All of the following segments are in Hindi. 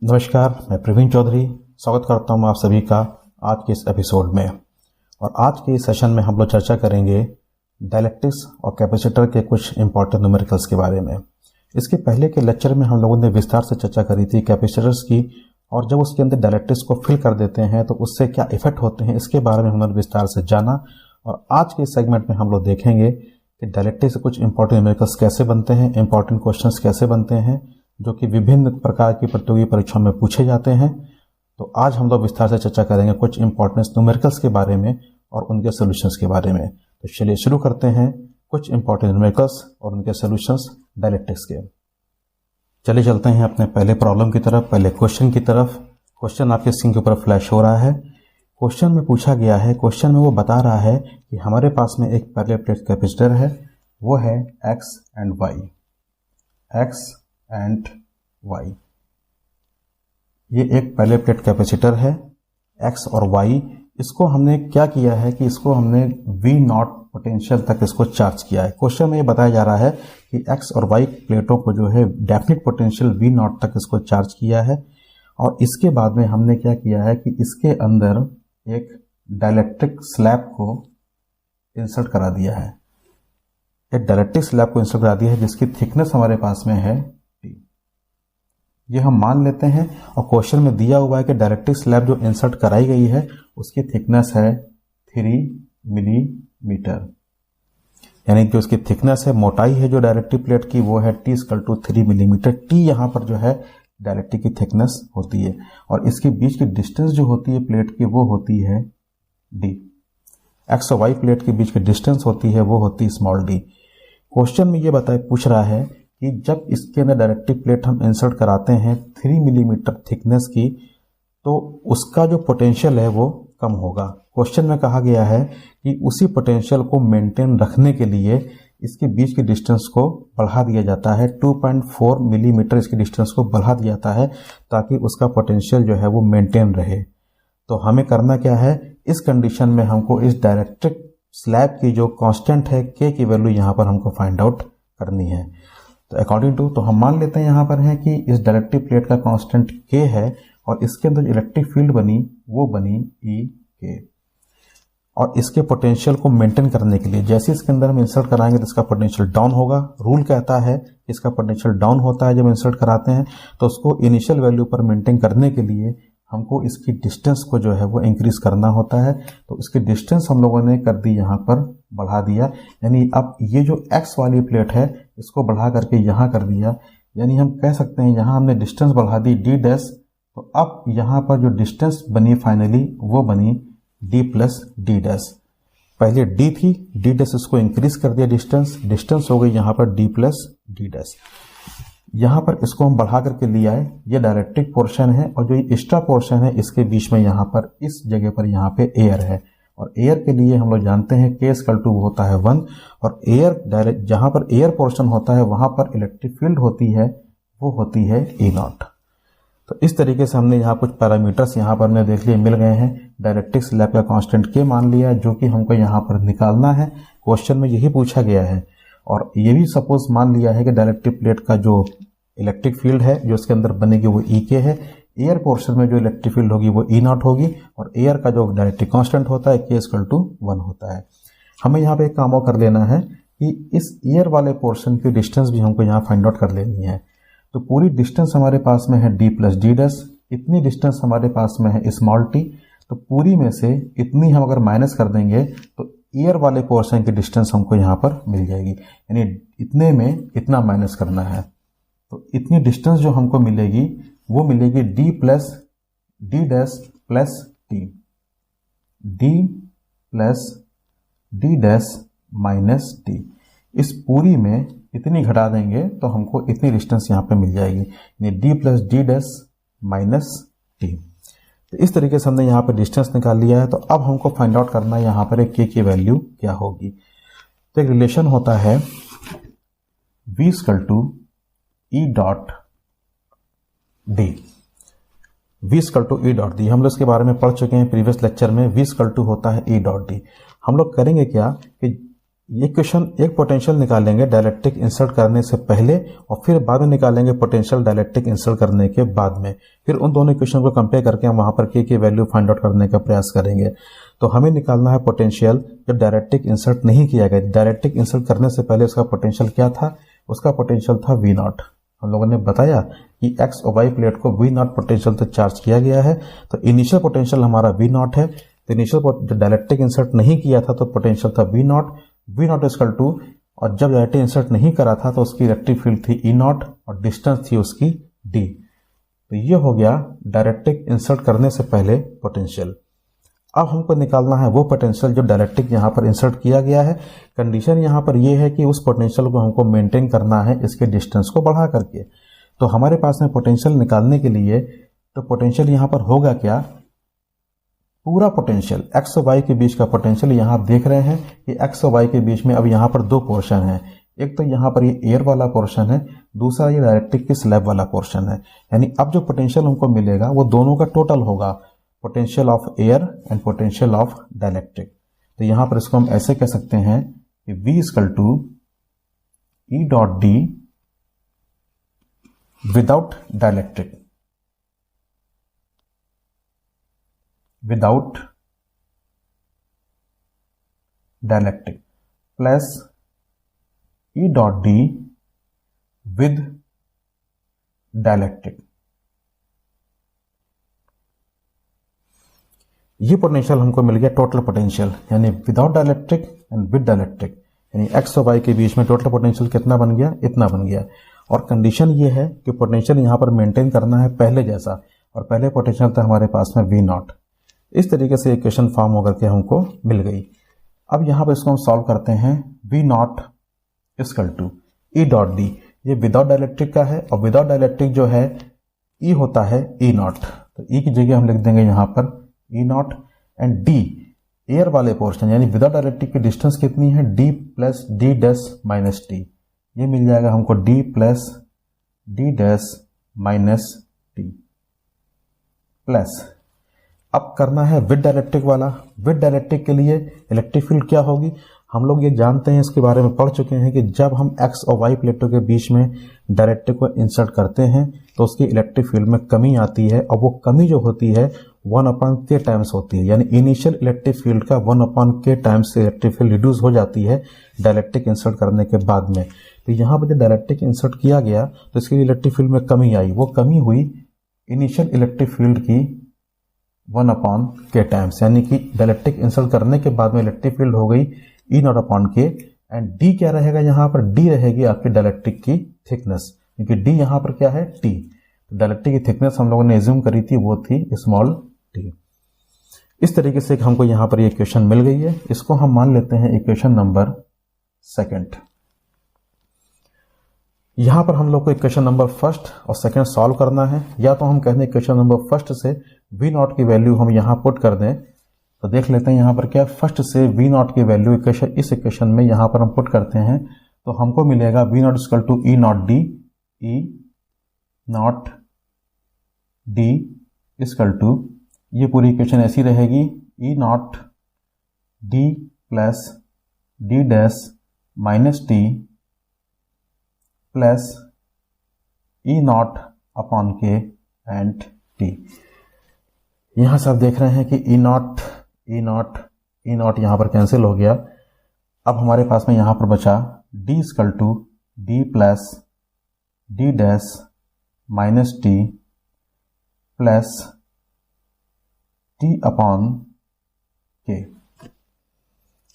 नमस्कार, मैं प्रवीण चौधरी स्वागत करता हूं आप सभी का आज के इस एपिसोड में। और आज के इस सेशन में हम लोग चर्चा करेंगे डायलेक्ट्रिक्स और कैपेसिटर के कुछ इंपॉर्टेंट न्यूमेरिकल्स के बारे में। इसके पहले के लेक्चर में हम लोगों ने विस्तार से चर्चा करी थी कैपेसिटर्स की, और जब उसके अंदर डायलेक्ट्रिक्स को फिल कर देते हैं तो उससे क्या इफेक्ट होते हैं इसके बारे में हमने विस्तार से जाना। और आज के इस सेगमेंट में हम लोग देखेंगे कि डायलेक्ट्रिक्स से कुछ इंपॉर्टेंट न्यूमेरिकल्स कैसे बनते हैं, इंपॉर्टेंट क्वेश्चंस कैसे बनते हैं जो कि विभिन्न प्रकार की प्रतियोगी परीक्षाओं में पूछे जाते हैं। तो आज हम लोग विस्तार से चर्चा करेंगे कुछ इंपॉर्टेंट न्यूमेरिकल्स के बारे में और उनके सॉल्यूशंस के बारे में। तो चलिए शुरू करते हैं कुछ इंपॉर्टेंट न्यूमेरिकल्स और उनके सॉल्यूशंस डायलेक्ट्रिक्स के। चलिए चलते हैं अपने पहले प्रॉब्लम की तरफ, पहले क्वेश्चन की तरफ। क्वेश्चन आपके स्क्रीन के ऊपर फ्लैश हो रहा है। क्वेश्चन में पूछा गया है, क्वेश्चन में वो बता रहा है कि हमारे पास में एक पैरेलल प्लेट कैपेसिटर है, वो है एक्स एंड वाई। ये एक पैरेलल प्लेट कैपेसिटर है एक्स और वाई। इसको हमने क्या किया है कि इसको हमने V0 पोटेंशियल तक इसको चार्ज किया है। क्वेश्चन में ये बताया जा रहा है कि एक्स और वाई प्लेटों को जो है डेफिनेट पोटेंशियल V0 तक इसको चार्ज किया है। और इसके बाद में हमने क्या किया है कि इसके अंदर एक डाइलेक्ट्रिक स्लैब को इंसर्ट करा दिया है। एक डाइलेक्ट्रिक स्लैब को इंसर्ट करा दिया है जिसकी थिकनेस हमारे पास में है T। ये हम मान लेते हैं। और क्वेश्चन में दिया हुआ है कि डाइलेक्ट्रिक स्लैब जो इंसर्ट कराई गई है उसकी थिकनेस है 3 मिलीमीटर, यानी जो उसकी थिकनेस है, मोटाई है जो डाइलेक्ट्रिक प्लेट की, वो है T=3 मिलीमीटर। T यहाँ पर जो है डाइलेक्ट्रिक की थिकनेस होती है और इसके बीच की डिस्टेंस जो होती है प्लेट की वो होती है D। एक्स और वाई प्लेट के बीच की डिस्टेंस होती है वो होती है स्मॉल d। क्वेश्चन में ये पूछ रहा है कि जब इसके अंदर डाइलेक्ट्रिक प्लेट हम इंसर्ट कराते हैं 3 मिलीमीटर थिकनेस की, तो उसका जो पोटेंशियल है वो कम होगा। क्वेश्चन में कहा गया है कि उसी पोटेंशियल को मेंटेन रखने के लिए इसके बीच की डिस्टेंस को बढ़ा दिया जाता है। 2.4 मिलीमीटर इसकी डिस्टेंस को बढ़ा दिया जाता है ताकि उसका पोटेंशियल जो है वो मेंटेन रहे। तो हमें करना क्या है, इस कंडीशन में हमको इस डाइलेक्ट्रिक स्लैब की जो कांस्टेंट है K की वैल्यू यहाँ पर हमको फाइंड आउट करनी है। तो अकॉर्डिंग टू, तो हम मान लेते हैं यहाँ पर है कि इस डाइलेक्ट्रिक प्लेट का कांस्टेंट K है और इसके अंदर इलेक्ट्रिक फील्ड बनी वो बनी EK। और इसके पोटेंशियल को मेंटेन करने के लिए जैसे इसके अंदर हम इंसर्ट कराएंगे तो इसका पोटेंशियल डाउन होगा। रूल कहता है इसका पोटेंशियल डाउन होता है जब इंसर्ट कराते हैं, तो उसको इनिशियल वैल्यू पर मेंटेन करने के लिए हमको इसकी डिस्टेंस को जो है वो इंक्रीज करना होता है। तो इसकी डिस्टेंस हम लोगों ने कर दी, यहाँ पर बढ़ा दिया। यानी अब ये जो एक्स वाली प्लेट है इसको बढ़ा करके यहाँ कर दिया, यानी हम कह सकते हैं यहाँ हमने डिस्टेंस बढ़ा दी D'। तो अब यहाँ पर जो डिस्टेंस बनी फाइनली वो बनी D+D'। पहले D थी, D' इसको इंक्रीज कर दिया, डिस्टेंस हो गई यहाँ पर D+D'। यहाँ पर इसको हम बढ़ा करके लिया है, ये डायलेक्ट्रिक पोर्शन है और जो एक्स्ट्रा पोर्शन है इसके बीच में यहाँ पर इस जगह पर यहाँ पे एयर है। और एयर के लिए हम लोग जानते हैं K= होता है 1, और एयर डायरेक्ट जहाँ पर एयर पोर्शन होता है वहाँ पर इलेक्ट्रिक फील्ड होती है वो होती है E0। तो इस तरीके से हमने यहाँ कुछ पैरामीटर्स यहाँ पर हमने देख लिए, मिल गए हैं। डाइलेक्ट्रिक स्लैब का कांस्टेंट K मान लिया जो कि हमको यहाँ पर निकालना है। क्वेश्चन में यही पूछा गया है। और ये भी सपोज मान लिया है कि डाइलेक्ट्रिक प्लेट का जो इलेक्ट्रिक फील्ड है जो इसके अंदर बनेगी वो EK है। एयर पोर्शन में जो इलेक्ट्रिक फील्ड होगी वो E0 होगी और एयर का जो डाइलेक्ट्रिक कांस्टेंट होता है K=1 होता है। हमें यहाँ पे एक काम और कर लेना है कि इस एयर वाले पोर्शन की डिस्टेंस भी हमको यहाँ फाइंड आउट कर लेनी है। तो पूरी डिस्टेंस हमारे पास में है D+D', इतनी डिस्टेंस हमारे पास में है स्मॉल t। तो पूरी में से इतनी हम अगर माइनस कर देंगे तो एयर वाले पोर्शन की डिस्टेंस हमको यहाँ पर मिल जाएगी, यानी इतने में इतना माइनस करना है। तो इतनी डिस्टेंस जो हमको मिलेगी वो मिलेगी D+D' plus T, D+D' minus T। इस पूरी में इतनी घटा देंगे तो हमको इतनी डिस्टेंस यहाँ पे मिल जाएगी, यानी D+D' माइनस T। तो इस तरीके से हमने यहाँ पे डिस्टेंस निकाल लिया है। तो अब हमको फाइंड आउट करना है यहाँ पर K की वैल्यू क्या होगी। तो एक रिलेशन होता है V=E.D। V=E.D। हम लोग इसके बारे में पढ़ चुके हैं प्रीवियस लेक्चर में। V होता है E.D। हम लोग करेंगे क्या कि ये क्वेश्चन एक पोटेंशियल निकालेंगे डायलेक्ट्रिक इंसर्ट करने से पहले और फिर बाद में निकालेंगे पोटेंशियल डायलेक्ट्रिक इंसर्ट करने के बाद में। फिर उन दोनों क्वेश्चन को कंपेयर करके हम वहां पर के की वैल्यू फाइंड आउट करने का प्रयास करेंगे। तो हमें निकालना है पोटेंशियल जब डायलेक्ट्रिक इंसर्ट नहीं किया गया। डायलेक्ट्रिक इंसर्ट करने से पहले उसका पोटेंशियल क्या था? उसका पोटेंशियल था वी नॉट। हम लोगों ने बताया कि एक्स और वाई प्लेट को वी नॉट पोटेंशियल से चार्ज किया गया है, तो इनिशियल पोटेंशियल हमारा वी नॉट है। तो इनिशियल जब डायलेक्ट्रिक इंसर्ट नहीं किया था तो पोटेंशियल था वी नॉट इक्वल टू, और जब डायरेक्ट्रिक इंसर्ट नहीं करा था तो उसकी इलेक्ट्रिक फील्ड थी ई नॉट और डिस्टेंस थी उसकी डी। तो ये हो गया डायरेक्ट्रिक इंसर्ट करने से पहले पोटेंशियल। अब हमको निकालना है वो पोटेंशियल जो डायलेक्ट्रिक यहाँ पर इंसर्ट किया गया है। कंडीशन यहाँ पर ये है कि उस पोटेंशियल को हमको मेंटेन करना है इसके डिस्टेंस को बढ़ा करके। तो हमारे पास में पोटेंशियल निकालने के लिए तो पोटेंशियल यहाँ पर होगा क्या? पूरा पोटेंशियल एक्स और वाई के बीच का पोटेंशियल यहाँ आप देख रहे हैं कि एक्स और वाई के बीच में अब यहाँ पर दो पोर्शन है। एक तो यहाँ पर ये एयर वाला पोर्शन है, दूसरा ये डायलेक्ट्रिक की स्लैब वाला पोर्शन है। यानी अब जो पोटेंशियल हमको मिलेगा वो दोनों का टोटल होगा, potential of air and potential of dielectric. तो यहाँ पर इसको हम ऐसे कह सकते हैं कि V equal to E dot D without dielectric, without dielectric plus E dot D with dielectric. ये पोटेंशियल हमको मिल गया टोटल पोटेंशियल, यानी without dielectric and with dielectric. यानी एक्स और वाई के बीच में टोटल पोटेंशियल कितना बन गया? इतना बन गया। और कंडीशन ये है कि पोटेंशियल यहां पर मेंटेन करना है पहले जैसा, और पहले पोटेंशियल था हमारे पास में वी नॉट। इस तरीके से इक्वेशन फॉर्म होकर के हमको मिल गई। अब यहां पर इसको हम सॉल्व करते हैं। V not equal to E dot D, ये विदाउट डायलेक्ट्रिक का है और विदाउट डायलेक्ट्रिक जो है ई होता है ई नॉट। तो ई की जगह हम लिख देंगे यहां पर ई नॉट एंड डी एयर वाले पोर्शन, यानी विदाउट डायलेक्ट्रिक की डिस्टेंस कितनी है? D plus D dash minus T. ये मिल जाएगा हमको D plus D dash minus T plus. अब करना है विद डायलेक्ट्रिक वाला। विद डायलेक्ट्रिक के लिए इलेक्ट्रिक फील्ड क्या होगी? हम लोग ये जानते हैं, इसके बारे में पढ़ चुके हैं कि जब हम एक्स और वाई प्लेटों के बीच में डायलेक्ट्रिक को इंसर्ट करते हैं तो उसकी इलेक्ट्रिक फील्ड में कमी आती है, और वो कमी जो होती है 1/k टाइम्स होती है। यानी इनिशियल इलेक्ट्रिक फील्ड का 1/k times electric field reduce हो जाती है डायलेक्ट्रिक इंसर्ट करने के बाद में। तो यहाँ पर जब डायलेक्ट्रिक इंसर्ट किया गया तो इसकी इलेक्ट्रिक फील्ड में कमी आई। वो कमी हुई इनिशियल इलेक्ट्रिक फील्ड की 1/k टाइम्स, यानी कि डायलेक्ट्रिक इंसर्ट करने के बाद में इलेक्ट्रिक फील्ड हो गई E not upon K. And D क्या रहेगा? यहाँ पर डी रहेगी आपकी डायलेक्ट्रिक की थिकनेस, क्योंकि डी यहाँ पर क्या है? टी। तो डायलेक्ट्रिक की थिकनेस हम लोगों ने एज्यूम करी थी वो थी स्मॉल टी। इस तरीके से हमको यहाँ पर ये इक्वेशन मिल गई है। इसको हम मान लेते हैं इक्वेशन नंबर सेकंड। यहां पर हम लोग को इक्वेशन नंबर फर्स्ट और सेकंड सॉल्व करना है, या तो हम कहते हैं इक्वेशन नंबर फर्स्ट से वी नॉट की वैल्यू हम यहां पुट कर दें। तो देख लेते हैं यहां पर क्या, फर्स्ट से वी नॉट की वैल्यू इक्वेशन इस इक्वेशन में यहां पर हम पुट करते हैं तो हमको मिलेगा V not equal to E naught D, E naught D equal to, ये पूरी इक्वेशन ऐसी रहेगी E naught D plus D dash minus T plus E naught upon K and T. यहां से आप देख रहे हैं कि ई नॉट यहां पर कैंसिल हो गया। अब हमारे पास में यहां पर बचा D equal to D plus D dash minus T plus T upon K.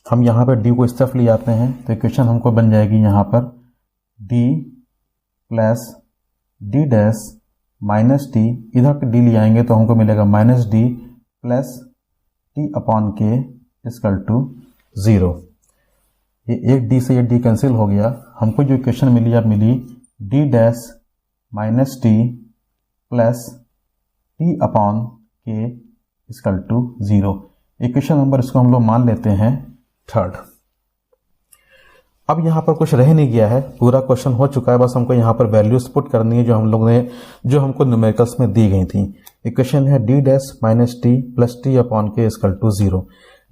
हम यहां पर डी को इस तरफ ले आते हैं तो इक्वेशन हमको बन जाएगी यहां पर D plus D dash minus T, इधर डी ले आएंगे तो हमको मिलेगा minus D plus T upon K equal to 0। ये एक डी से ये डी कैंसिल हो गया। हमको जो इक्वेशन मिली अब मिली D dash minus T plus T upon K equal to 0। Equation number इसको हम लोग मान लेते हैं थर्ड। अब यहां पर कुछ रह नहीं गया है, पूरा क्वेश्चन हो चुका है, बस हमको यहां पर वैल्यूज पुट करनी है जो हमको न्यूमेरिकल्स में दी गई थी। इक्वेशन है D dash minus T plus T upon K equal to 0।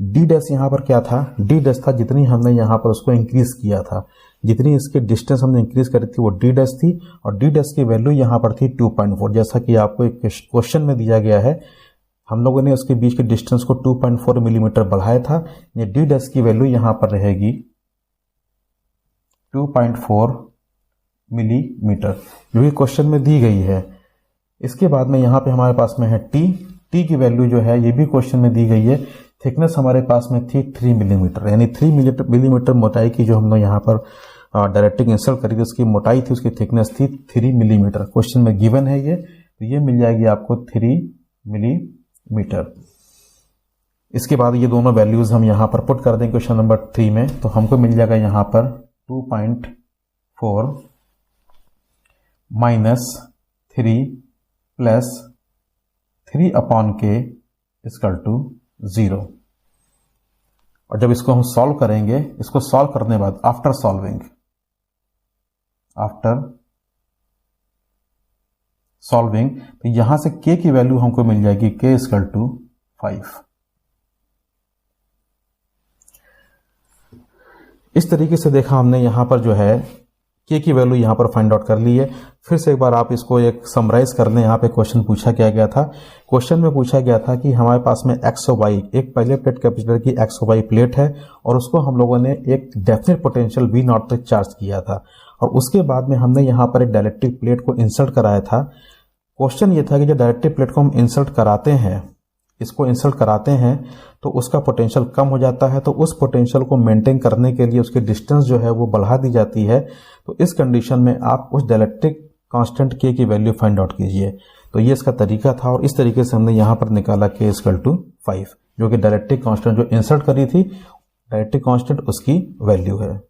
D dash यहाँ पर क्या था, डी डैश था जितनी हमने यहाँ पर उसको इंक्रीज किया था, जितनी इसके डिस्टेंस हमने इंक्रीज करी थी वो डी डैश थी, और डी डैश की वैल्यू यहाँ पर थी 2.4। जैसा कि आपको एक क्वेश्चन में दिया गया है, हम लोगों ने उसके बीच के डिस्टेंस को 2.4 मिलीमीटर बढ़ाया था। ये डी डैश की वैल्यू यहाँ पर रहेगी 2.4 मिलीमीटर, जो कि क्वेश्चन में दी गई है। इसके बाद में यहाँ पे हमारे पास में है टी की वैल्यू जो है ये भी क्वेश्चन में दी गई है। थिकनेस हमारे पास में थी 3 मिलीमीटर, यानी 3 मिलीमीटर मोटाई की जो हमने यहाँ पर डायरेक्टिक इंसर्ट करी थी उसकी मोटाई थी, उसकी थिकनेस थी 3 मिलीमीटर। क्वेश्चन में गिवन है ये, तो ये मिल जाएगी आपको 3 मिलीमीटर। इसके बाद ये दोनों वैल्यूज हम यहाँ पर पुट कर देंगे क्वेश्चन नंबर 3 में, तो हमको मिल जाएगा यहाँ पर 2.4 minus 3 plus 3/k equal to 0। और जब इसको हम सॉल्व करेंगे, इसको सॉल्व करने के बाद आफ्टर सॉल्विंग तो यहां से k की वैल्यू हमको मिल जाएगी k इक्वल टू 5। इस तरीके से देखा हमने यहां पर जो है k की वैल्यू यहां पर फाइंड आउट कर ली है। फिर से एक बार आप इसको एक समराइज कर लें। यहाँ पे क्वेश्चन पूछा क्या गया था, क्वेश्चन में पूछा गया था कि हमारे पास में एक्स और वाई, एक पहले प्लेट कैपेसिटर की एक्स और वाई प्लेट है और उसको हम लोगों ने एक डेफिनेट पोटेंशियल V नॉट तक चार्ज किया था, और उसके बाद में हमने यहाँ पर एक डायलेक्ट्रिक प्लेट को इंसर्ट कराया था। क्वेश्चन ये था कि जो डायलेक्ट्रिक प्लेट को हम इंसर्ट कराते हैं, इसको इंसर्ट कराते हैं तो उसका पोटेंशियल कम हो जाता है, तो उस पोटेंशियल को मेंटेन करने के लिए उसकी डिस्टेंस जो है वो बढ़ा दी जाती है। तो इस कंडीशन में आप उस डायलेक्ट्रिक कांस्टेंट k की वैल्यू फाइंड आउट कीजिए। तो ये इसका तरीका था, और इस तरीके से हमने यहाँ पर निकाला k इक्वल टू 5, जो कि डायलेक्ट्रिक कांस्टेंट जो इंसर्ट करी थी, डायलेक्ट्रिक कांस्टेंट उसकी वैल्यू है।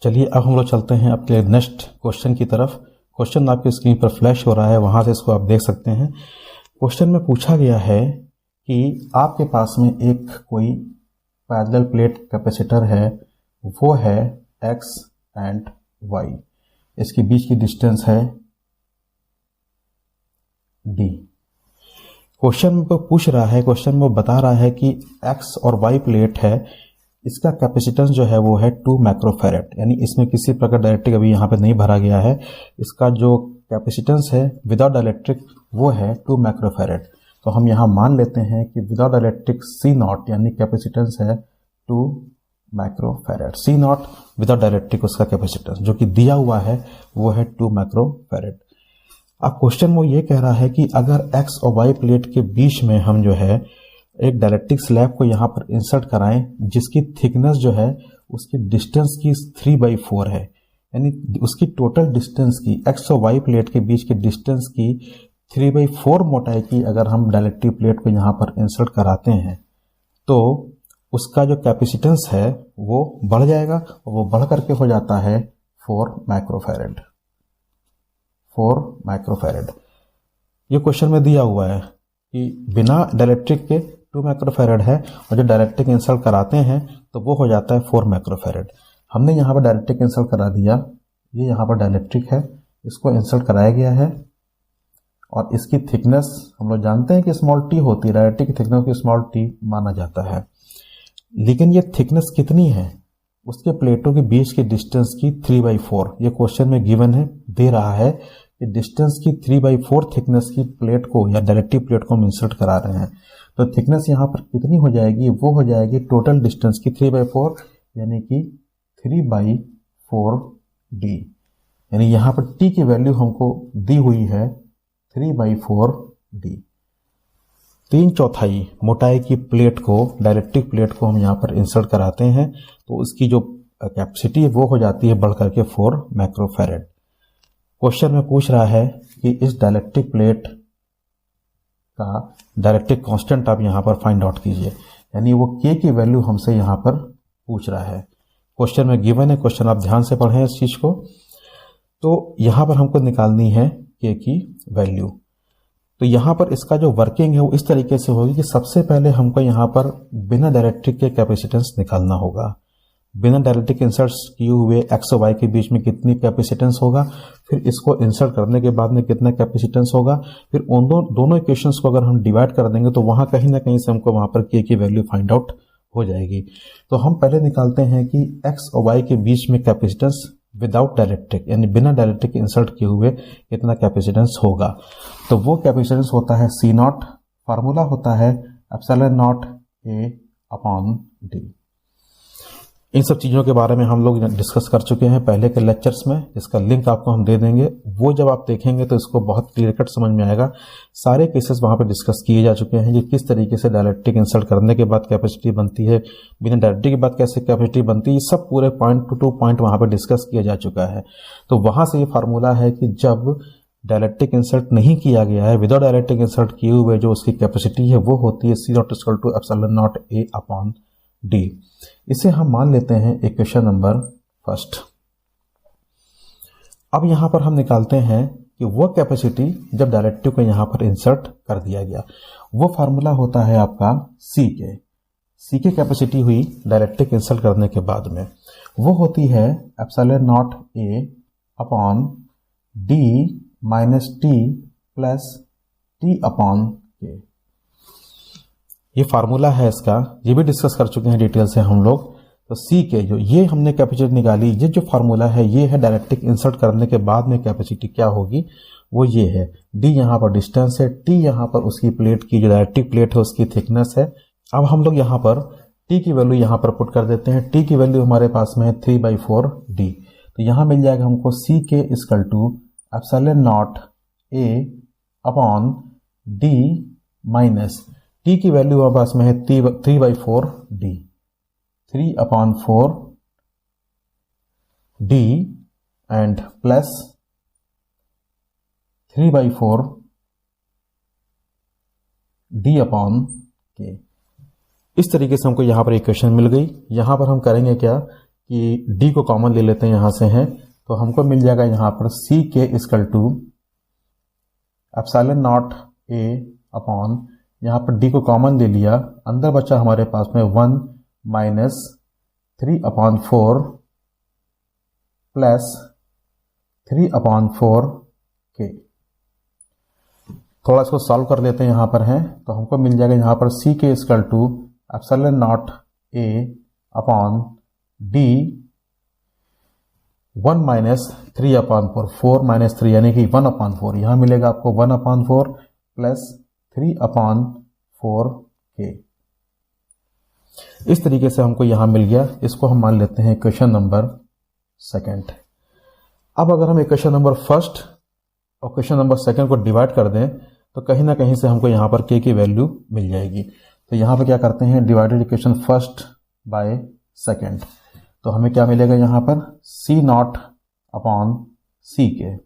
चलिए अब हम लोग चलते हैं आपके नेक्स्ट क्वेश्चन की तरफ। क्वेश्चन आपकी स्क्रीन पर फ्लैश हो रहा है, वहां से इसको आप देख सकते हैं। क्वेश्चन में पूछा गया है कि आपके पास में एक कोई पैरेलल प्लेट कैपेसिटर है, वो है x एंड y, इसके बीच की डिस्टेंस है d। क्वेश्चन में पूछ रहा है, क्वेश्चन में बता रहा है कि x और y प्लेट है, इसका कैपेसिटेंस जो है वो है 2 माइक्रोफैरेड, यानी इसमें किसी प्रकार डायलेक्ट्रिक अभी यहाँ पे नहीं भरा गया है। इसका जो कैपेसिटेंस है विदाउट डायलेक्ट्रिक वो है 2 माइक्रोफैरेड। तो हम यहाँ मान लेते हैं कि विदाउट डायलेक्ट्रिक C नॉट यानी कैपेसिटेंस है 2 microfarad. C not without dielectric उसका कैपेसिटेंस जो कि दिया हुआ है वो है 2 माइक्रोफैरेड। अब क्वेश्चन में ये कह रहा है कि अगर x और y प्लेट के बीच में हम जो है एक डायलेक्ट्रिक स्लैब को यहाँ पर इंसर्ट कराएं, जिसकी थिकनेस जो है उसकी डिस्टेंस की 3/4 है, यानी उसकी टोटल डिस्टेंस की x और y प्लेट के बीच की डिस्टेंस की 3/4 मोटाई की अगर हम डायलेक्ट्रिक प्लेट को यहाँ पर इंसर्ट कराते हैं, तो उसका जो कैपेसिटेंस है वो बढ़ जाएगा, और वो बढ़ करके हो जाता है 4 माइक्रोफैरेड। 4 माइक्रोफैरेड ये क्वेश्चन में दिया हुआ है कि बिना डायलेक्ट्रिक के 2 माइक्रोफैरेड है, और जो डायलेक्ट्रिक इंसर्ट कराते हैं तो वो हो जाता है 4 माइक्रोफैरेड। हमने यहाँ पर डायलेक्ट्रिक इंसर्ट करा दिया, ये यहाँ पर डायलेक्ट्रिक है, इसको इंसर्ट कराया गया है, और इसकी थिकनेस हम लोग जानते हैं कि स्मॉल टी होती है, डायलेक्ट्रिक की थिकनेस को स्मॉल टी माना जाता है। लेकिन ये थिकनेस कितनी है, उसके प्लेटों के बीच की डिस्टेंस की 3/4, ये क्वेश्चन में गिवन है, दे रहा है कि डिस्टेंस की 3/4 थिकनेस की प्लेट को या डायलेक्ट्रिक प्लेट को हम इंसर्ट करा रहे हैं। तो थिकनेस यहाँ पर कितनी हो जाएगी, वो हो जाएगी टोटल डिस्टेंस की 3/4, यानी कि 3/4d, यानी यहाँ पर t की वैल्यू हमको दी हुई है 3/4d। 3/4 मोटाई की प्लेट को, डायलेक्ट्रिक प्लेट को हम यहाँ पर इंसर्ट कराते हैं, तो उसकी जो कैपेसिटी है वो हो जाती है बढ़ करके 4 माइक्रोफैरेड। क्वेश्चन में पूछ रहा है कि इस डायलेक्ट्रिक प्लेट का डायलेक्ट्रिक कांस्टेंट आप यहाँ पर फाइंड आउट कीजिए, यानी वो k की वैल्यू हमसे यहाँ पर पूछ रहा है। क्वेश्चन में गिवन है, क्वेश्चन आप ध्यान से पढ़ें इस चीज को। तो यहाँ पर हमको निकालनी है k की वैल्यू। तो यहाँ पर इसका जो वर्किंग है वो इस तरीके से होगी कि सबसे पहले हमको यहाँ पर बिना डायलेक्ट्रिक के कैपेसिटेंस निकालना होगा। बिना डायरेक्ट्रिक इंसर्ट किए हुए एक्स और वाई के बीच में कितनी कैपेसिटेंस होगा, फिर इसको इंसर्ट करने के बाद में कितना कैपेसिटेंस होगा, फिर उन दोनों इक्वेशंस को अगर हम डिवाइड कर देंगे तो वहां कहीं ना कहीं से हमको वहां पर के की वैल्यू फाइंड आउट हो जाएगी। तो हम पहले निकालते हैं कि एक्स और वाई के बीच में कैपेसिटेंस विदाउट डायरेक्ट्रिक यानी बिना डायरेक्ट्रिक इंसर्ट किए हुए कितना कैपेसिटेंस होगा। तो वो कैपेसिटेंस होता है सी नॉट, फार्मूला होता है epsilon not A upon D. इन सब चीज़ों के बारे में हम लोग डिस्कस कर चुके हैं पहले के लेक्चर्स में, जिसका लिंक आपको हम दे देंगे। वो जब आप देखेंगे तो इसको बहुत क्लियर कट समझ में आएगा। सारे केसेस वहाँ पे डिस्कस किए जा चुके हैं कि किस तरीके से डायरेक्ट्रिक इंसर्ट करने के बाद कैपेसिटी बनती है, बिना डायरेक्ट्रिक के बाद कैसे कैपेसिटी बनती है, ये सब पूरे पॉइंट टू पॉइंट वहाँ पर डिस्कस किया जा चुका है। तो वहाँ से ये फार्मूला है कि जब डायरेक्ट्रिक इंसर्ट नहीं किया गया है, विदाउट डायरेक्ट्रिक इंसर्ट किए हुए जो उसकी कैपेसिटी है वो होती है C naught equal to epsilon not A upon D. इसे हम मान लेते हैं इक्वेशन नंबर फर्स्ट। अब यहां पर हम निकालते हैं कि वो कैपेसिटी जब डायरेक्टिव को यहां पर इंसर्ट कर दिया गया, वो फार्मूला होता है आपका सी के कैपेसिटी हुई डायरेक्टिव इंसर्ट करने के बाद में, वो होती है epsilon not A upon D minus T plus T upon के। ये फार्मूला है इसका, ये भी डिस्कस कर चुके हैं डिटेल से हम लोग। तो सी के जो ये हमने कैपेसिटी निकाली, ये जो फार्मूला है ये है डायरेक्ट्रिक इंसर्ट करने के बाद में कैपेसिटी क्या होगी, वो ये है। डी यहाँ पर डिस्टेंस है, टी यहाँ पर उसकी प्लेट की जो डायरेक्ट्रिक प्लेट है उसकी थिकनेस है। अब हम लोग यहाँ पर टी की वैल्यू यहाँ पर पुट कर देते हैं। टी की वैल्यू हमारे पास में है 3/4 डी। तो यहाँ मिल जाएगा हमको C K equal to epsilon not A upon D minus T की वैल्यू हमारे पास में है 3/4 D, 3/4 D and plus 3/4 D upon K. इस तरीके से हमको यहां पर इक्वेशन मिल गई। यहां पर हम करेंगे क्या कि डी को कॉमन ले लेते हैं, यहां से है तो हमको मिल जाएगा यहां पर C K equal to epsilon not A upon, यहां पर डी को कॉमन ले लिया, अंदर बचा हमारे पास में 1 माइनस 3/4 प्लस 3/4 के। थोड़ा इसको सॉल्व कर लेते हैं, यहां पर है तो हमको मिल जाएगा यहां पर C K equal to epsilon not A upon D 1 minus 3/4, 4 minus 3 यानी कि 1/4, यहां मिलेगा आपको 1/4 प्लस 3/4 के। इस तरीके से हमको यहां मिल गया। इसको हम मान लेते हैं इक्वेशन नंबर सेकंड। अब अगर हम इक्वेशन नंबर फर्स्ट और इक्वेशन नंबर सेकंड को डिवाइड कर दें तो कहीं ना कहीं से हमको यहां पर के की वैल्यू मिल जाएगी। तो यहां पर क्या करते हैं, divided equation first by second, तो हमें क्या मिलेगा यहां पर सी नॉट अपॉन सी के।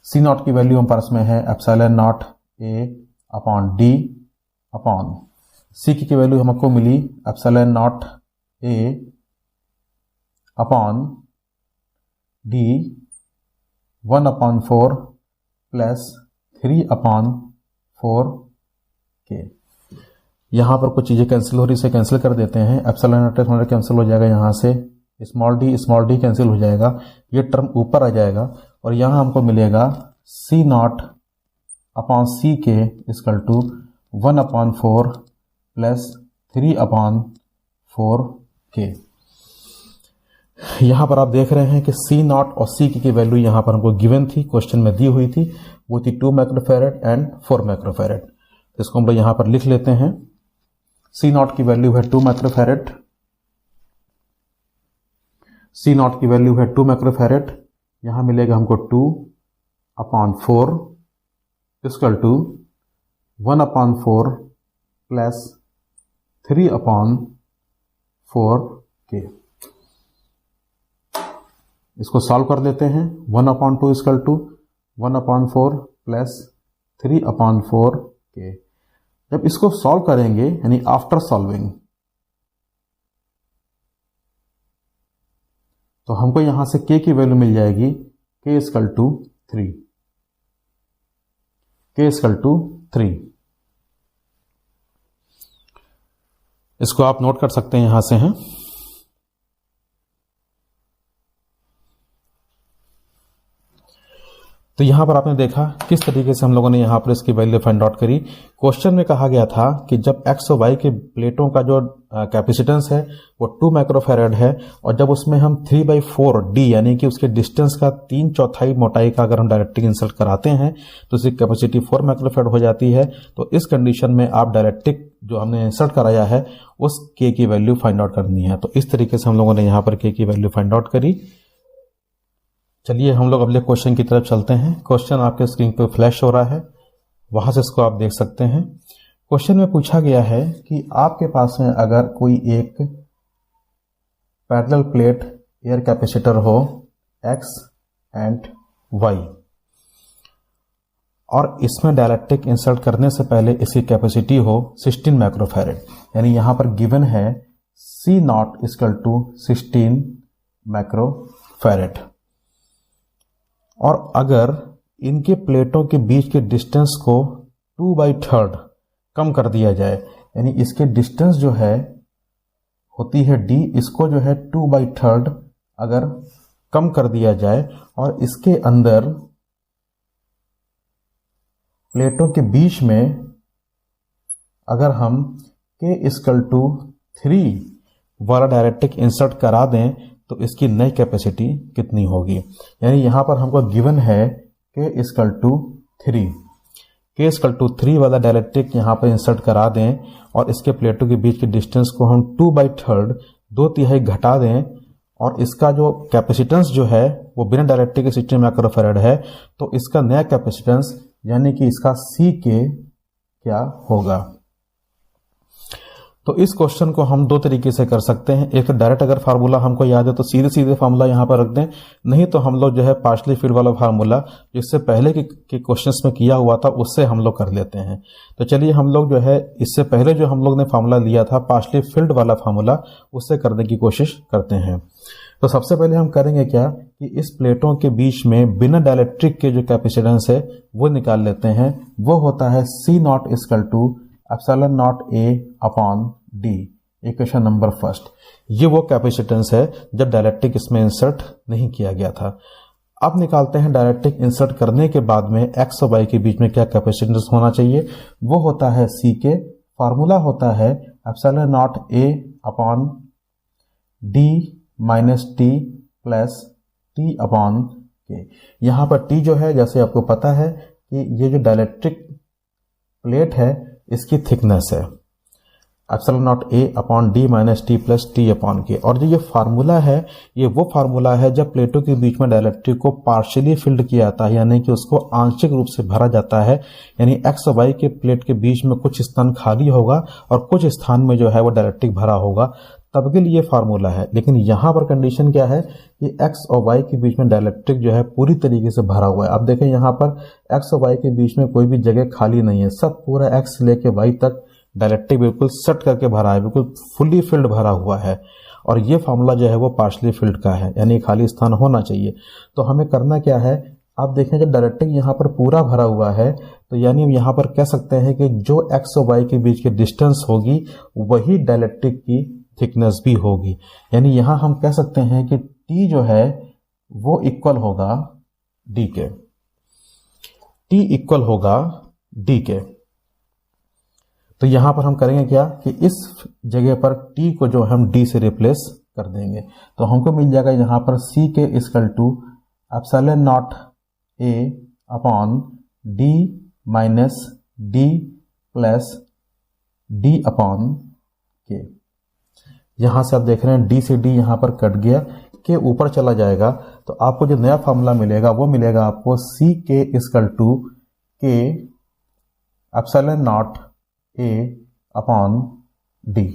सी नॉट की वैल्यू हम पास में है epsilon not A upon D upon C की वैल्यू हमको मिली epsilon not A upon D 1/4 plus 3/4 के। यहां पर कुछ चीजें कैंसिल हो रही, इसे कैंसिल कर देते हैं। एप्सिलॉन नॉट कैंसिल हो जाएगा, यहां से स्मॉल डी कैंसिल हो जाएगा, ये टर्म ऊपर आ जाएगा और यहां हमको मिलेगा सी not upon C K equal to 1/4 plus 3/4 के। यहां पर आप देख रहे हैं कि सी नॉट और सी की वैल्यू यहां पर हमको गिवन थी, क्वेश्चन में दी हुई थी, वो थी 2 माइक्रोफैरड एंड 4 माइक्रोफैरड। तो इसको हम लोग यहां पर लिख लेते हैं। सी नॉट की वैल्यू है 2 माइक्रोफैरड, सी नॉट की वैल्यू है 2 माइक्रोफैरड, यहां मिलेगा हमको 2/4 इक्वल टू 1/4 प्लस 3/4 के। इसको सॉल्व कर लेते हैं। 1/2 इक्वल टू 1/4 प्लस 3/4 के। जब इसको सॉल्व करेंगे यानी आफ्टर सॉल्विंग, तो हमको यहां से k की वैल्यू मिल जाएगी k equal to 3, k equal to 3। इसको आप नोट कर सकते हैं, यहां से हैं। तो यहाँ पर आपने देखा किस तरीके से हम लोगों ने यहाँ पर इसकी वैल्यू फाइंड आउट करी। क्वेश्चन में कहा गया था कि जब एक्स और वाई के प्लेटों का जो कैपेसिटेंस है वो 2 माइक्रोफैरेड है और जब उसमें हम 3/4 डी यानी कि उसके डिस्टेंस का 3/4 मोटाई का अगर हम डायरेक्ट्रिक इंसर्ट कराते हैं तो उसकी कैपेसिटी 4 माइक्रोफैरेड हो जाती है। तो इस कंडीशन में आप डायरेक्ट्रिक जो हमने इंसर्ट कराया है उस के की वैल्यू फाइंड आउट करनी है। तो इस तरीके से हम लोगों ने यहाँ पर के की वैल्यू फाइंड आउट करी। चलिए हम लोग अगले क्वेश्चन की तरफ चलते हैं। क्वेश्चन आपके स्क्रीन पर फ्लैश हो रहा है, वहां से इसको आप देख सकते हैं। क्वेश्चन में पूछा गया है कि आपके पास में अगर कोई एक पैरेलल प्लेट एयर कैपेसिटर हो X एंड Y और इसमें डायलेक्ट्रिक इंसर्ट करने से पहले इसकी कैपेसिटी हो 16 माइक्रोफैरेड, यानी यहां पर गिवन है C0 = 16 माइक्रोफैरेड। और अगर इनके प्लेटों के बीच के डिस्टेंस को 2/3 कम कर दिया जाए, यानी इसके डिस्टेंस जो है होती है d, इसको जो है 2/3 अगर कम कर दिया जाए और इसके अंदर प्लेटों के बीच में अगर हम k = 3 वाला डायरेक्ट्रिक इंसर्ट करा दें तो इसकी नई कैपेसिटी कितनी होगी। यानी यहां पर हमको गिवन है k = 3 वाला डायरेक्ट्रिक यहां पर इंसर्ट करा दें और इसके प्लेटों के बीच के डिस्टेंस को हम 2/3 2/3 घटा दें और इसका जो कैपेसिटेंस जो है वो बिना डायरेक्ट्रिक के 16 माइक्रोफैरेड है, तो इसका नया कैपेसिटेंस यानी कि इसका C के क्या होगा। तो इस क्वेश्चन को हम दो तरीके से कर सकते हैं। एक तो डायरेक्ट अगर फार्मूला हमको याद है तो सीधे सीधे फार्मूला यहां पर रख दें, नहीं तो हम लोग जो है पार्शली फील्ड वाला फार्मूला जिससे पहले के क्वेश्चंस में किया हुआ था उससे हम लोग कर लेते हैं। तो चलिए हम लोग जो है इससे पहले जो हम लोग ने फार्मूला लिया था पार्शली फील्ड वाला फार्मूला, उससे करने की कोशिश करते हैं। तो सबसे पहले हम करेंगे क्या कि इस प्लेटों के बीच में बिना डायलेक्ट्रिक के जो कैपेसिटेंस है वो निकाल लेते हैं। वो होता है C0 = ε0A/d, equation number first. ये वो कैपेसिटेंस है जब डायलेक्ट्रिक इसमें इंसर्ट नहीं किया गया था। अब निकालते हैं डायलेक्ट्रिक इंसर्ट करने के बाद में एक्स और वाई के बीच में क्या कैपेसिटेंस होना चाहिए। वो होता है C के, फार्मूला होता है ε0A/d - t+t/k। यहां पर t जो है जैसे आपको पता है कि ये जो डायलेक्ट्रिक प्लेट है इसकी थिकनेस है ε0A/d - t+t/k। और जो ये फार्मूला है ये वो फार्मूला है जब प्लेटों के बीच में डायलेक्ट्रिक को पार्शियली फिल्ड किया जाता है, यानी कि उसको आंशिक रूप से भरा जाता है। यानी एक्स और वाई के प्लेट के बीच में कुछ स्थान खाली होगा और कुछ स्थान में जो है वो डायलेक्ट्रिक भरा होगा, तब के लिए फार्मूला है। लेकिन यहां पर कंडीशन क्या है कि एक्स और वाई के बीच में डायलेक्ट्रिक जो है पूरी तरीके से भरा हुआ है। अब देखें यहां पर एक्स और वाई के बीच में कोई भी जगह खाली नहीं है, सब पूरा एक्स से लेके वाई तक डायलेक्ट्रिक बिल्कुल सेट करके भरा है, बिल्कुल फुल्ली फिल्ड भरा हुआ है। और ये फार्मूला जो है वो पार्शली फिल्ड का है, यानी खाली स्थान होना चाहिए। तो हमें करना क्या है, आप देखें जब डायलेक्ट्रिक यहाँ पर पूरा भरा हुआ है तो यानी यहाँ पर कह सकते हैं कि जो एक्स और वाई के बीच की डिस्टेंस होगी वही डायलेक्ट्रिक की थिकनेस भी होगी। यानी यहां हम कह सकते हैं कि T जो है वो इक्वल होगा D के, T इक्वल होगा D के। तो यहां पर हम करेंगे क्या कि इस जगह पर T को जो हम D से रिप्लेस कर देंगे, तो हमको मिल जाएगा यहां पर C के = ε0A/d - d+d/k। यहां से आप देख रहे हैं D से D यहां पर कट गया, के ऊपर चला जाएगा, तो आपको जो नया फार्मूला मिलेगा वो मिलेगा आपको C के = ε0A/d।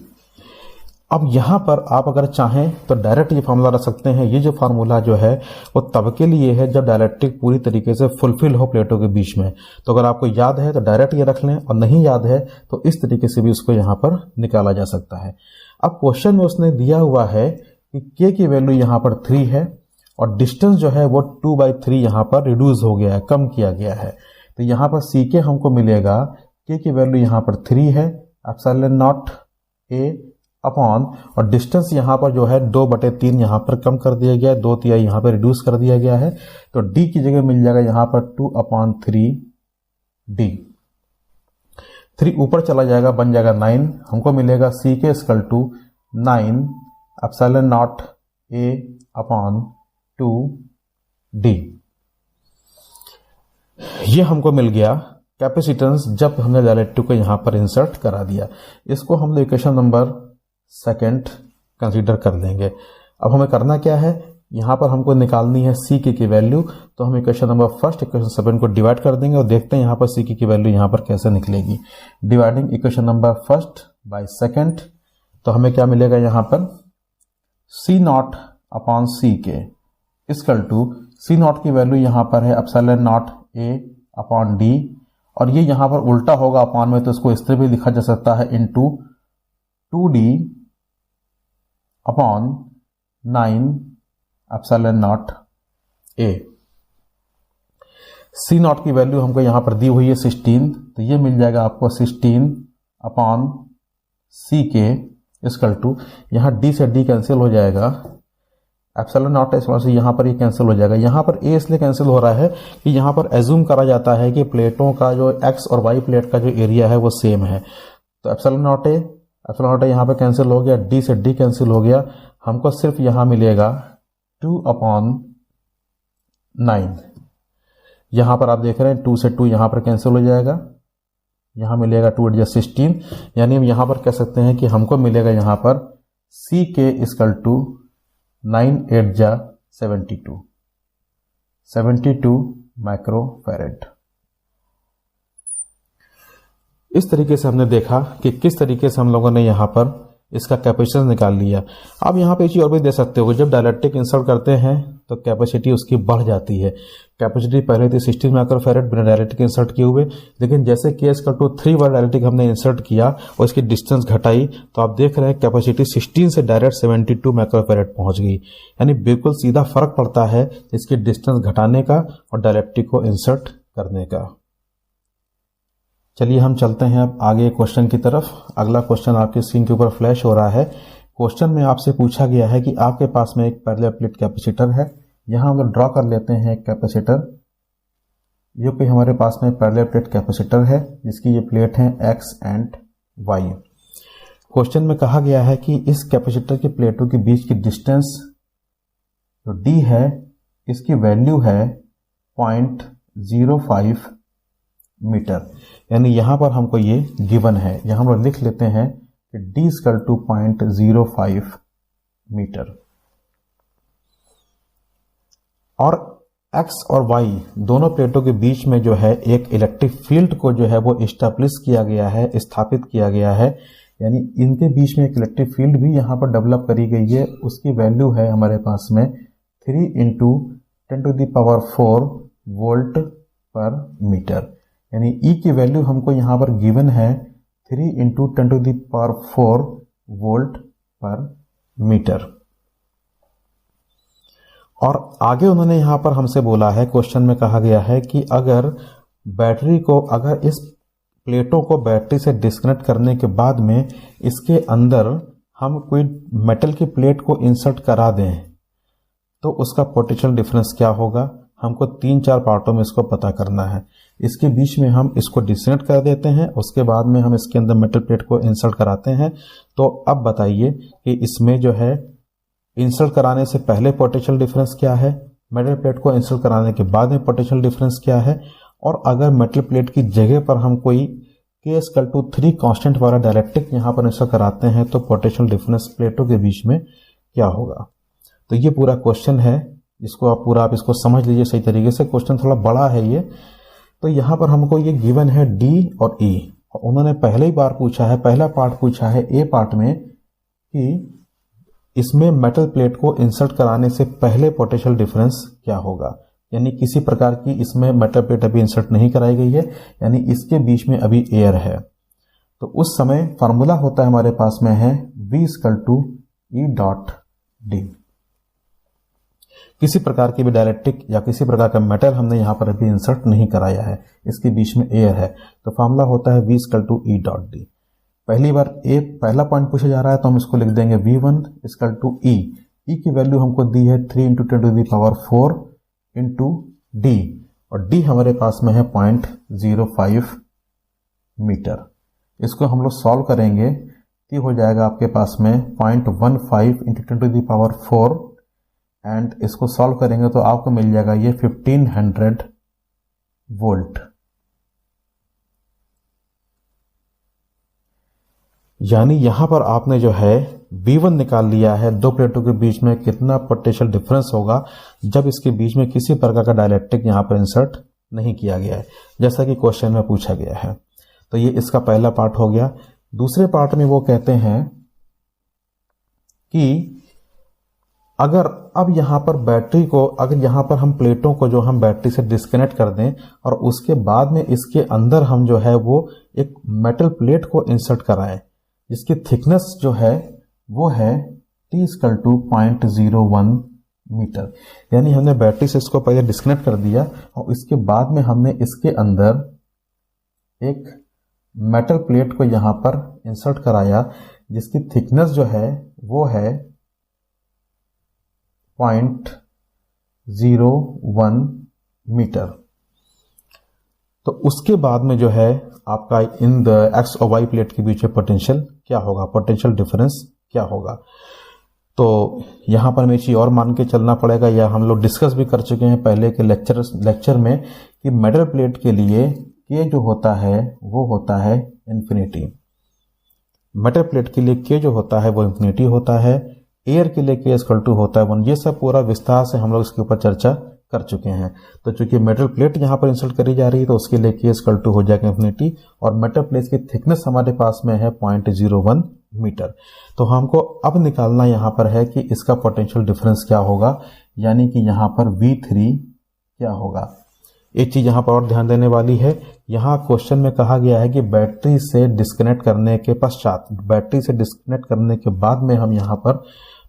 अब यहां पर आप अगर चाहें तो डायरेक्ट ये फार्मूला रख सकते हैं। ये जो फार्मूला जो है वो तब के लिए है जब डायलेक्ट्रिक पूरी तरीके से फुलफिल हो प्लेटों के बीच में। तो अगर आपको याद है तो डायरेक्ट ये रख लें और नहीं याद है तो इस तरीके से भी उसको यहां पर निकाला जा सकता है। अब क्वेश्चन में उसने दिया हुआ है कि k की वैल्यू यहां पर 3 है और डिस्टेंस जो है वो 2/3 यहां पर रिड्यूस हो गया है, कम किया गया है। तो यहां पर C के हमको मिलेगा, k की वैल्यू यहां पर 3 है, ε0A/d अपॉन, और डिस्टेंस यहाँ पर जो है 2/3 यहाँ पर कम कर दिया गया है, 2/3 यहाँ पर रिड्यूस कर दिया गया है, तो d की जगह मिल जाएगा यहाँ पर 2/3d। 3 ऊपर चला जाएगा, बन जाएगा 9, हमको मिलेगा c K equal to 9 epsilon not a upon 2d। ये हमको मिल गया कैपेसिटेंस जब हमने डायरेक्टिव को यहां पर इंसर्ट करा दिया। इसको हम लोग इक्वेशन नंबर 2 कंसीडर कर लेंगे। अब हमें करना क्या है, यहां पर हमको निकालनी है सी की वैल्यू, तो हम इक्वेशन नंबर 1 इक्वेशन 7 को डिवाइड कर देंगे और देखते हैं यहां पर सी की वैल्यू यहां पर कैसे निकलेगी। डिवाइडिंग इक्वेशन नंबर 1 बाय 2, तो हमें क्या मिलेगा यहां पर सी not upon C K equal to, C not की वैल्यू यहां पर है epsilon not A upon D, और ये यहां पर उल्टा होगा अपॉन में, तो इसको इस तरह भी लिखा जा सकता है into 2d upon 9 epsilon not A. C not की वैल्यू हमको यहां पर दी हुई है 16, तो ये मिल जाएगा आपको 16 upon C K equal to, यहां डी से डी कैंसिल हो जाएगा, एप्सिलॉन नॉट से यहां पर ये कैंसिल हो जाएगा। यहां पर ए इसलिए कैंसिल हो रहा है कि यहां पर एज्यूम करा जाता है कि प्लेटों का जो एक्स और वाई प्लेट का जो एरिया है वो सेम है, तो एप्सिलॉन नॉट ए यहां पर कैंसिल हो गया, डी से डी कैंसिल हो गया, हमको सिर्फ यहां मिलेगा 2 अपॉन 9। यहां पर आप देख रहे हैं 2 से 2 यहां पर कैंसिल हो जाएगा, यहां मिलेगा 2 × 16, यानी हम यहां पर कह सकते हैं कि हमको मिलेगा यहां पर सी के इक्वल टू 9 8 जा 72 माइक्रोफैरेड। इस तरीके से हमने देखा कि किस तरीके से हम लोगों ने यहां पर इसका कैपेसिटेंस निकाल लिया। अब यहां पे एक चीज और भी दे सकते हो, जब डायलेक्ट्रिक इंसर्ट करते हैं तो कैपेसिटी उसकी बढ़ जाती है। कैपेसिटी पहले थी 16 माइक्रोफैरेड बिना डायलेक्ट्रिक इंसर्ट किए हुए, लेकिन जैसे कि इसका 3 बार डायलेक्ट्रिक हमने इंसर्ट किया और इसकी डिस्टेंस घटाई, तो आप देख रहे हैं कैपेसिटी 16 से डायरेक्ट 72 माइक्रोफैरेड पहुंच गई। यानी बिल्कुल सीधा फर्क पड़ता है इसकी डिस्टेंस घटाने का और डायलेक्ट्रिक को इंसर्ट करने का। चलिए हम चलते हैं अब आगे क्वेश्चन की तरफ। अगला क्वेश्चन आपके स्क्रीन के ऊपर फ्लैश हो रहा है। क्वेश्चन में आपसे पूछा गया है कि आपके पास में एक पैरेलल प्लेट कैपेसिटर है। यहां हम लोग ड्रॉ कर लेते हैं एक कैपेसिटर, जो कि हमारे पास में पैरेलल प्लेट कैपेसिटर है, जिसकी ये प्लेट है एक्स एंड वाई। क्वेश्चन में कहा गया है कि इस कैपेसिटर की प्लेटों के बीच की डिस्टेंस जो डी है, इसकी वैल्यू है 0.05 मीटर। यानी यहां पर हमको ये गिवन है, यहां हम लोग लिख लेते हैं कि d इक्वल टू 0.05 मीटर। और x और y दोनों प्लेटों के बीच में जो है एक इलेक्ट्रिक फील्ड को जो है वो एस्टैब्लिश किया गया है, स्थापित किया गया है। यानी इनके बीच में एक इलेक्ट्रिक फील्ड भी यहां पर डेवलप करी गई है। उसकी वैल्यू है हमारे पास में 3 × 10⁴ वोल्ट पर मीटर। यानी E की वैल्यू हमको यहां पर गिवन है 3 × 10⁴ वोल्ट पर मीटर। और आगे उन्होंने यहां पर हमसे बोला है, क्वेश्चन में कहा गया है कि अगर इस प्लेटों को बैटरी से डिस्कनेक्ट करने के बाद में इसके अंदर हम कोई मेटल की प्लेट को इंसर्ट करा दें, तो उसका पोटेंशियल डिफरेंस क्या होगा। हमको 3-4 पार्टों में इसको पता करना है। इसके बीच में हम इसको डिस्कनेक्ट कर देते हैं, उसके बाद में हम इसके अंदर मेटल प्लेट को इंसर्ट कराते हैं। तो अब बताइए कि इसमें जो है इंसर्ट कराने से पहले पोटेंशियल डिफरेंस क्या है, मेटल प्लेट को इंसर्ट कराने के बाद में पोटेंशियल डिफरेंस क्या है, और अगर मेटल प्लेट की जगह पर हम कोई K=3 कांस्टेंट वाला डायलेक्ट्रिक यहां पर इंसर्ट कराते हैं, तो पोटेंशियल डिफरेंस प्लेटों के बीच में क्या होगा। तो ये पूरा क्वेश्चन है, जिसको आप इसको समझ लीजिए सही तरीके से। क्वेश्चन थोड़ा बड़ा है ये। तो यहां पर हमको ये गिवन है D और E, और उन्होंने पहला पार्ट पूछा है ए पार्ट में कि इसमें मेटल प्लेट को इंसर्ट कराने से पहले पोटेंशियल डिफरेंस क्या होगा। यानी किसी प्रकार की इसमें मेटल प्लेट अभी इंसर्ट नहीं कराई गई है, यानी इसके बीच में अभी एयर है। तो उस समय फॉर्मूला होता है हमारे पास में है V = E.D। किसी प्रकार की भी डायलेक्ट्रिक या किसी प्रकार का मेटल हमने यहां पर अभी इंसर्ट नहीं कराया है, इसके बीच में एयर है, तो फॉर्मूला होता है V = E.D। पहली बार पहला पॉइंट पूछा जा रहा है तो हम इसको लिख देंगे V1 इक्वल टू ई की वैल्यू हमको दी है 3 × 10⁴ इंटू डी, और डी हमारे पास में है 0.05 मीटर। इसको हम लोग सॉल्व करेंगे तो हो जाएगा आपके पास में 0.15 × 10⁴, एंड इसको सॉल्व करेंगे तो आपको मिल जाएगा ये 1500 वोल्ट। यानी यहां पर आपने जो है V1 निकाल लिया है, दो प्लेटों के बीच में कितना पोटेंशियल डिफरेंस होगा जब इसके बीच में किसी प्रकार का डाइलेक्ट्रिक यहां पर इंसर्ट नहीं किया गया है, जैसा कि क्वेश्चन में पूछा गया है। तो ये इसका पहला पार्ट हो गया। दूसरे पार्ट में वो कहते हैं कि अगर अब यहां पर बैटरी को, अगर यहां पर हम प्लेटों को जो हम बैटरी से डिस्कनेक्ट कर दें और उसके बाद में इसके अंदर हम जो है वो एक मेटल प्लेट को इंसर्ट कराएं जिसकी थिकनेस जो है वो है T = 0.01 मीटर। यानी हमने बैटरी से इसको पहले डिस्कनेक्ट कर दिया और इसके बाद में हमने इसके अंदर एक मेटल प्लेट को यहां पर इंसर्ट कराया जिसकी थिकनेस जो है वो है 0.01 मीटर। तो उसके बाद में जो है आपका इन द एक्स और वाई प्लेट के बीच में पोटेंशियल क्या होगा, पोटेंशियल डिफरेंस क्या होगा। तो यहां पर हमें एक चीज और मान के चलना पड़ेगा, या हम लोग डिस्कस भी कर चुके हैं पहले के लेक्चर में कि मेटल प्लेट के लिए के जो होता है वो होता है इन्फिनिटी। मेटल प्लेट के लिए के जो होता है वो इन्फिनिटी होता है, एयर के लिए के = होता है 1। ये सब पूरा विस्तार से हम लोग इसके ऊपर चर्चा कर चुके हैं। तो चूंकि मेटल प्लेट यहां पर इंसर्ट करी जा रही है तो उसके लिए के = हो जाएगा इन्फिनिटी, और मेटल प्लेट की थिकनेस हमारे पास में है 0.01 मीटर। तो हमको अब निकालना यहां पर है कि इसका पोटेंशियल डिफरेंस क्या होगा, यानी कि यहां पर V3 क्या होगा। एक चीज यहां पर और ध्यान देने वाली है, यहां क्वेश्चन में कहा गया है कि बैटरी से डिस्कनेक्ट करने के पश्चात, बैटरी से डिस्कनेक्ट करने के बाद में हम यहां पर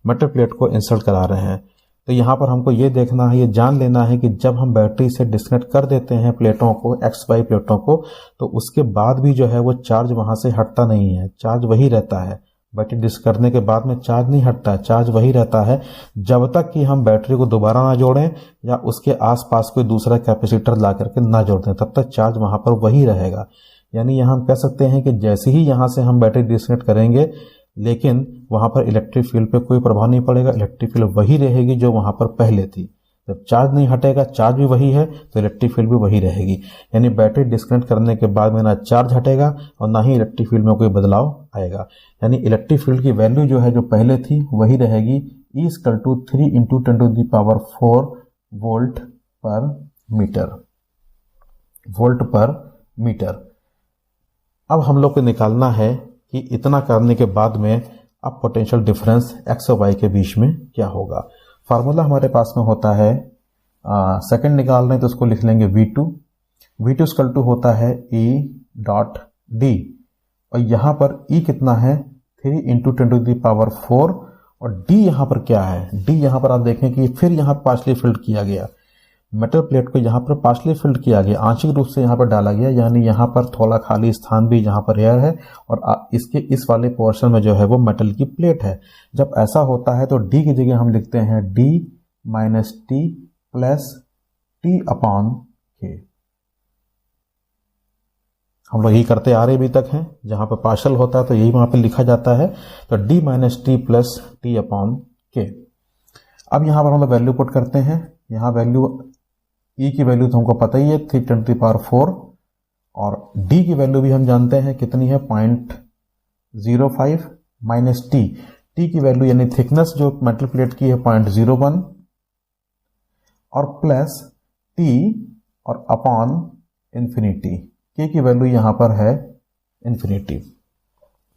मेटल प्लेट को इंसर्ट करा रहे हैं। तो यहां पर हमको ये देखना है, ये जान लेना है कि जब हम बैटरी से डिस्कनेक्ट कर देते हैं प्लेटों को, XY प्लेटों को, तो उसके बाद भी जो है वो चार्ज वहां से हटता नहीं है, चार्ज वही रहता है। बैटरी डिस्क करने के बाद में चार्ज नहीं हटता है, चार्ज वही रहता है जब तक कि हम बैटरी को दोबारा ना जोड़ें या उसके आसपास कोई दूसरा कैपेसिटर ला करके ना जोड़ दें, तब तक चार्ज वहां पर वही रहेगा। यानी यहां हम कह सकते हैं कि जैसे ही यहां से हम बैटरी डिस्कनेक्ट करेंगे, लेकिन वहां पर इलेक्ट्रिक फील्ड पे कोई प्रभाव नहीं पड़ेगा, इलेक्ट्रिक फील्ड वही रहेगी जो वहां पर पहले थी। जब चार्ज नहीं हटेगा, चार्ज भी वही है, तो इलेक्ट्रिक फील्ड भी वही रहेगी। यानी बैटरी डिस्कनेक्ट करने के बाद में ना चार्ज हटेगा और ना ही इलेक्ट्रिक फील्ड में कोई बदलाव आएगा। यानी इलेक्ट्रिक फील्ड की वैल्यू जो है जो पहले थी वही रहेगी, E = 3 × 10⁴ वोल्ट पर मीटर। अब हम लोग को निकालना है कि इतना करने के बाद में अब पोटेंशियल डिफरेंस एक्स और वाई के बीच में क्या होगा। फार्मूला हमारे पास में होता है, सेकंड निकाल रहे हैं तो उसको लिख लेंगे V2 = होता है E.D, और यहां पर E कितना है 3 × 10⁴, और D यहां पर क्या है, D यहां पर आप देखें कि फिर यहां पार्शली फिल्ड किया गया, मेटल प्लेट को यहां पर पार्शली फिल्ड किया गया, आंशिक रूप से यहां पर डाला गया, यानी यहां पर थोड़ा खाली स्थान भी यहां पर एयर है और इसके इस वाले पोर्शन में जो है वो मेटल की प्लेट है। जब ऐसा होता है तो D की जगह हम लिखते हैं D - T + T/K। हम लोग यही करते आ रहे अभी तक हैं, जहां पर पार्शल होता है तो यही वहां पर लिखा जाता है, तो D - T + T/K। अब यहां पर हम लोग वैल्यू पुट करते हैं। यहां वैल्यू E की वैल्यू तो हमको पता ही है 3 × 10⁴, और D की वैल्यू भी हम जानते हैं कितनी है 0.05 - T की वैल्यू यानी थिकनेस जो मेटल प्लेट की है 0.01, और प्लस T और अपॉन इन्फिनिटी, K की वैल्यू यहां पर है इन्फिनिटी।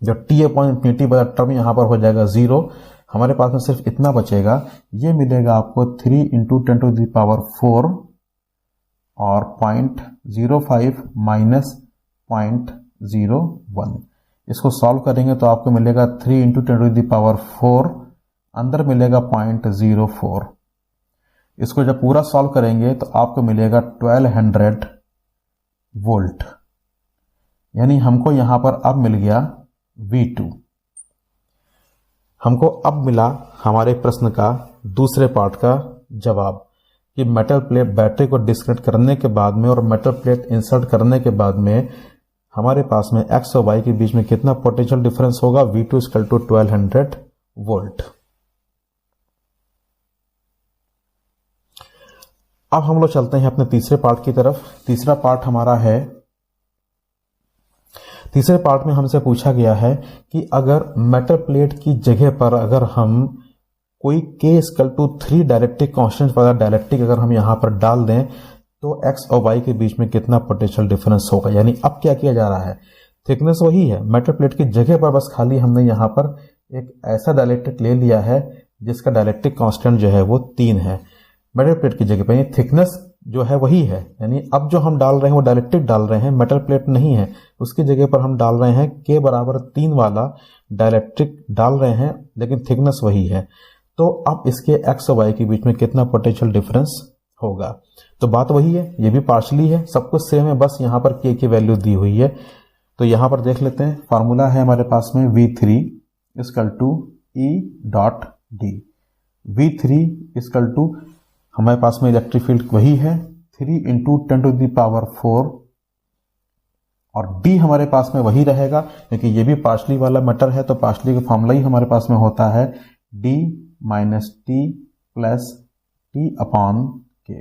जब T/इन्फिनिटी वाला टर्म यहां पर हो जाएगा 0, हमारे पास में सिर्फ इतना बचेगा, ये मिलेगा आपको 3 × 10⁴ और 0.05 - 0.01। इसको सॉल्व करेंगे तो आपको मिलेगा 3 × 10⁴, अंदर मिलेगा 0.04। इसको जब पूरा सॉल्व करेंगे तो आपको मिलेगा 1200 वोल्ट। यानी हमको यहां पर अब मिल गया V2। हमको अब मिला हमारे प्रश्न का दूसरे पार्ट का जवाब कि मेटल प्लेट बैटरी को डिस्कनेक्ट करने के बाद में और मेटल प्लेट इंसर्ट करने के बाद में हमारे पास में X और Y के बीच में कितना पोटेंशियल डिफरेंस होगा। V2 equal to 1200 volt. अब हम लोग चलते हैं अपने तीसरे पार्ट की तरफ। तीसरा पार्ट हमारा है, तीसरे पार्ट में हमसे पूछा गया है कि अगर मेटल प्लेट की जगह पर अगर हम कोई K equal to 3 dielectric constant वाला डायलेक्ट्रिक अगर हम यहां पर डाल दें तो X और Y के बीच में कितना पोटेंशियल डिफरेंस होगा। यानी अब क्या किया जा रहा है, थिकनेस वही है, मेटल प्लेट की जगह पर बस खाली हमने यहां पर एक ऐसा डायलेक्ट्रिक ले लिया है जिसका डायलेक्ट्रिक कांस्टेंट जो है वो 3 है। मेटल प्लेट की जगह पर थिकनेस जो है वही है, यानी अब जो हम डाल रहे हैं वो डायलेक्ट्रिक डाल रहे हैं, मेटल प्लेट नहीं है, उसकी जगह पर हम डाल रहे हैं K बराबर 3 वाला डायलेक्ट्रिक डाल रहे हैं, लेकिन थिकनेस वही है। तो अब इसके X और Y के बीच में कितना पोटेंशियल डिफरेंस होगा। तो बात वही है, ये भी पार्शली है, सब कुछ सेम है, बस यहाँ पर K की वैल्यू दी हुई है। तो यहाँ पर देख लेते हैं, फार्मूला है हमारे पास में V3 equal to E dot D। V3 equal to हमारे पास में इलेक्ट्रिक फील्ड वही है 3 इंटू 10 टू द पावर 4 और D हमारे पास में वही रहेगा क्योंकि ये भी पार्शली वाला मैटर है। तो पार्शली का फॉर्मूला ही हमारे पास में होता है D minus T plus T upon K।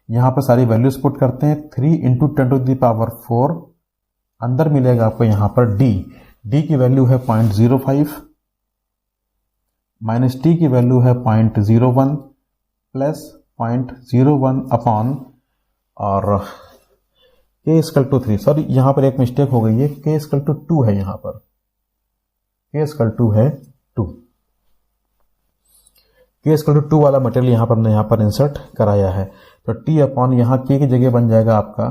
यहां पर सारी वैल्यूज पुट करते हैं। 3 इंटू 10 टू द पावर 4 अंदर मिलेगा आपको यहां पर D की वैल्यू है 0.05 माइनस T की वैल्यू है 0.01 प्लस 0.01 अपॉन और K इक्वल टू 3। सॉरी यहां पर एक मिस्टेक हो गई है, K इक्वल टू 2 है, यहां पर K इक्वल टू है 2। K इक्वल टू 2 वाला मटेरियल यहां पर हमने यहां पर इंसर्ट कराया है। तो T अपॉन यहां K की जगह बन जाएगा आपका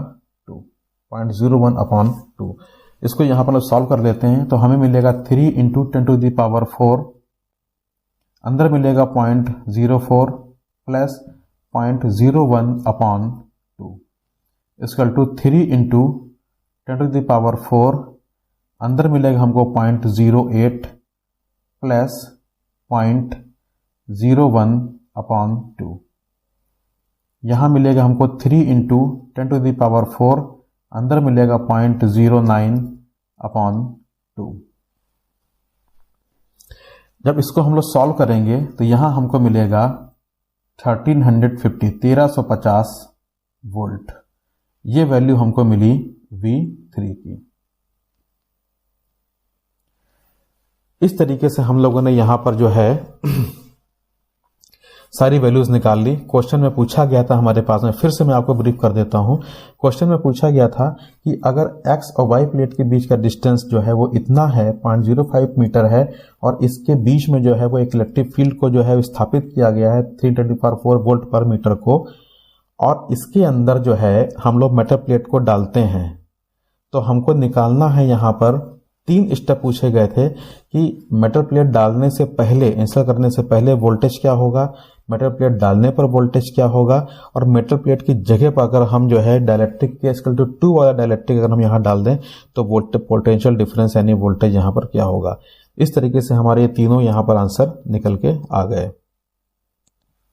2.01 अपॉन 2। इसको यहां पर सॉल्व कर लेते हैं तो हमें मिलेगा 3 इंटू 10 टू द पावर 4 अंदर मिलेगा 0.04 plus 0.01 upon 2 equal to 3 into 10 to the power 4 अंदर मिलेगा हमको 0.08 प्लस 0.01 अपॉन 2। यहां मिलेगा हमको 3 इंटू 10 टू द पावर 4 अंदर मिलेगा 0.09 अपॉन 2। जब इसको हम लोग सॉल्व करेंगे तो यहां हमको मिलेगा 1350 वोल्ट। ये वैल्यू हमको मिली V3 की। इस तरीके से हम लोगों ने यहां पर जो है सारी वैल्यूज निकाल ली। क्वेश्चन में पूछा गया था हमारे पास में, फिर से मैं आपको ब्रीफ कर देता हूं। क्वेश्चन में पूछा गया था कि अगर X और Y प्लेट के बीच का डिस्टेंस जो है वो इतना है 0.05 मीटर है और इसके बीच में जो है वो एक इलेक्ट्रिक फील्ड को जो है स्थापित किया गया है 310⁴ वोल्ट पर मीटर को, और इसके अंदर जो है हम लोग मेटल प्लेट को डालते हैं। तो हमको निकालना है यहाँ पर 3 स्टेप पूछे गए थे कि मेटल प्लेट डालने से पहले, इंस्टॉल करने से पहले वोल्टेज क्या होगा, मेटल प्लेट डालने पर वोल्टेज क्या होगा, और मेटल प्लेट की जगह पर अगर हम जो है डायलेक्ट्रिक के इक्वल टू 2 वाला डायलेक्ट्रिक अगर हम यहाँ डाल दें तो पोटेंशियल डिफरेंस यानी वोल्टेज यहाँ पर क्या होगा। इस तरीके से हमारे ये तीनों यहाँ पर आंसर निकल के आ गए।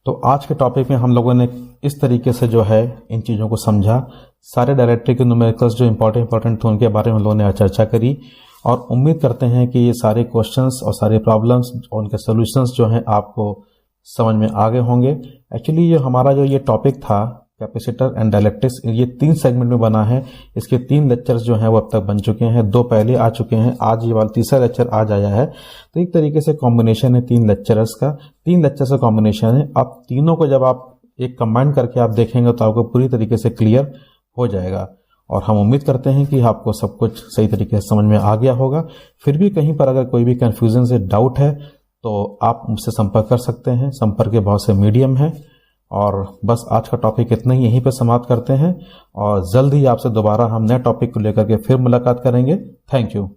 तो आज के टॉपिक में हम लोगों ने इस तरीके से जो है इन चीज़ों को समझा। सारे डायरेक्ट्रिक के न्यूमेरिकल्स जो इंपॉर्टेंट थे उनके बारे में हम लोगों ने चर्चा करी और उम्मीद करते हैं कि ये सारे क्वेश्चंस और सारे प्रॉब्लम्स और उनके सॉल्यूशंस जो हैं आपको समझ में आ गए होंगे। एक्चुअली ये हमारा जो ये टॉपिक था कैपेसिटर एंड डायलेक्ट्रिक्स, ये 3 सेगमेंट में बना है। इसके 3 लेक्चर्स जो हैं वो अब तक बन चुके हैं, 2 पहले आ चुके हैं, आज ये वाला तीसरा लेक्चर आज आया है। तो एक तरीके से कॉम्बिनेशन है 3 लेक्चर्स का, 3 लेक्चर्स का कॉम्बिनेशन है। अब तीनों को जब आप एक कंबाइन करके आप देखेंगे तो आपको पूरी तरीके से क्लियर हो जाएगा और हम उम्मीद करते हैं कि आपको सब कुछ सही तरीके से समझ में आ गया होगा। फिर भी कहीं पर अगर कोई भी कन्फ्यूजन से डाउट है तो आप मुझसे संपर्क कर सकते हैं। संपर्क के बहुत से मीडियम हैं और बस आज का टॉपिक इतना ही यहीं पर समाप्त करते हैं और जल्द ही आपसे दोबारा हम नए टॉपिक को लेकर के फिर मुलाकात करेंगे। Thank you.